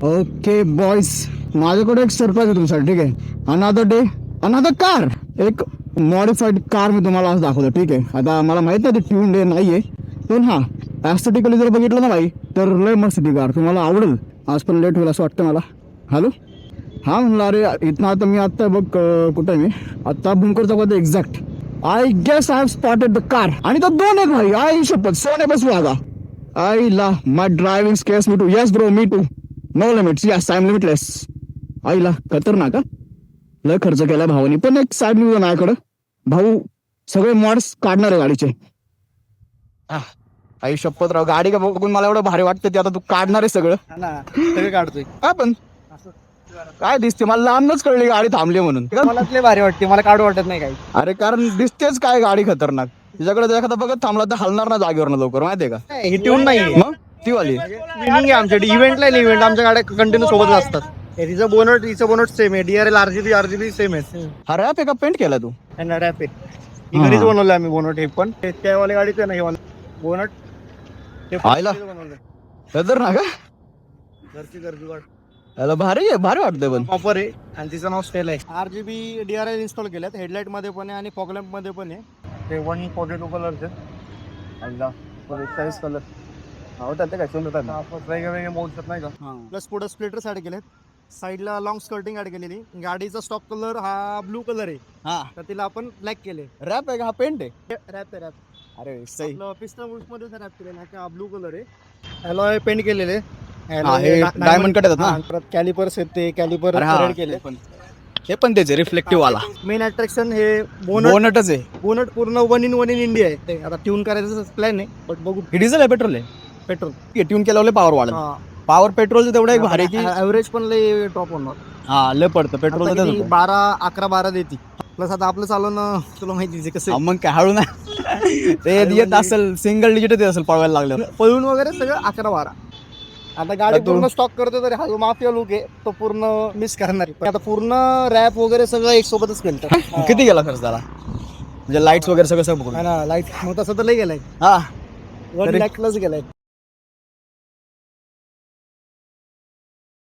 Okay boys, माझ्याकडे एक surprise आहे तुमच्यासाठी. ठीक आहे, अनादर डे अनादर कार. एक मॉडिफाईड कार मी तुम्हाला आज दाखवतो. ठीक आहे, आता मला माहित नाही ते ट्यून डे नाहीये, पण हा ॲस्थेटिकली जर बघितलं ना भाई तर लय मस्त ती कार तुम्हाला आवडेल. आज पण लेट होईल असं वाटतं मला. हॅलो, हा म्हणलं अरे इथनं आता मी आत्ता बघ कुठं आहे मी आत्ता बुंकर चौकात exact. I guess I have spotted the car. आणि तो दोन आहेत भाई. आई शपथ सोने बस वागा. आई ला my driving scares me too. Yes bro, me too. No limits, yes I am limitless. आईला खतरनाक का लय खर्च केला भावानी. पण एक साईड न्यूज आहे माझ्याकडं. भाऊ सगळे मॉड्स काढणार आहे गाडीचे. आई शपथ राव, गाडी का बघून मला एवढं भारी वाटतं ते आता तू काढणार आहे सगळं. सगळे काढतोय. काय पण काय दिसते मला लांबच कळली गाडी थांबली म्हणून. मला लय भारी वाटते, मला काढू वाटत नाही काही. अरे कारण दिसतेच काय गाडी खतरनाक. तिच्याकडे जर एखादा बघत थांबला तर हलणार ना जागेवर ना लवकर, माहितीये का. ही ट्यून नाही, मग ती वाली ट्युनिंग आहे आमच्याकडे. इव्हेंटला इव्हेंट आमच्या गाड्या कंटिन्यू सोबत असतात. तिचं बोनट सेम आहे. DRL RGB सेम आहे. हा रॅप आहे का पेंट केला तू. रॅप आहे. ही घरीच बनवलं आम्ही बोनट. हे पण त्यावाले गाडीचं नाही बोनट आयला खतर ना का घरची गाडी याला भारी आहे, भारी वाटतंय पण. ऑफर आहे आणि तिचं नाव स्टेल आहे. RGB DRL इन्स्टॉल केल्यात. हेडलाईट मध्ये पण आहे आणि फॉग लॅम्प मध्ये पण आहे. ते 142 कलरचे साईज कलर होतात ते काय वेगवेगळे मोड्स नाही का. प्लस पुढे स्प्लिटर्स ऍड केलेत. साईडला लॉंग स्कर्टिंग ऍड केलेली. गाडीचा स्टॉक कलर हा ब्लू कलर आहे. हा तर तिला आपण ब्लॅक केले. रॅप आहे का हा पेंट आहे. रॅप आहे. अरे सही. पिस्टन वुड्स मध्ये रॅप केलेला आहे. ब्लू कलर आहे. अलॉय पेंट केलेले. डायमंड कट येतात ना. कॅलिपर्स आहेत ते कॅलिपर रेड केले. हे पण त्याचे रिफ्लेक्टिव्ह वाला मेन अट्रॅक्शन हे बोनटच आहे. बोनट पूर्ण वन इन इंडिया आहे. ते आता ट्यून करायचं प्लॅन आहे, बट बघू. हे डिझेल आहे पेट्रोल आहे. पेट्रोल ट्यून केल्यावर पॉवर वाढेल. पॉवर पेट्रोलचं तेवढं एक भारी की ऍव्हरेज पण लय टॉप होणार. हा लय पडतं पेट्रोल. 11-12 देते. प्लस आता आपलं चालवणं तुला माहिती कसं. मग काय हळू नाही ते येत असेल सिंगल डिजिट येत असेल पळवायला लागलं. पळून वगैरे सगळं 11-12. आता गाडी पूर्ण स्टॉक करतो तरी हा जो माफिया लुक आहे तो पूर्ण मिस करणार आहे. आता पूर्ण रॅप वगैरे सगळं एक सोबतच केलं. किती गेला खर्च झाला म्हणजे लाईट्स वगैरे सगळं बघून. लाईट मग तसं तर लय गेलाय. हा 1 लाख प्लस गेलाय.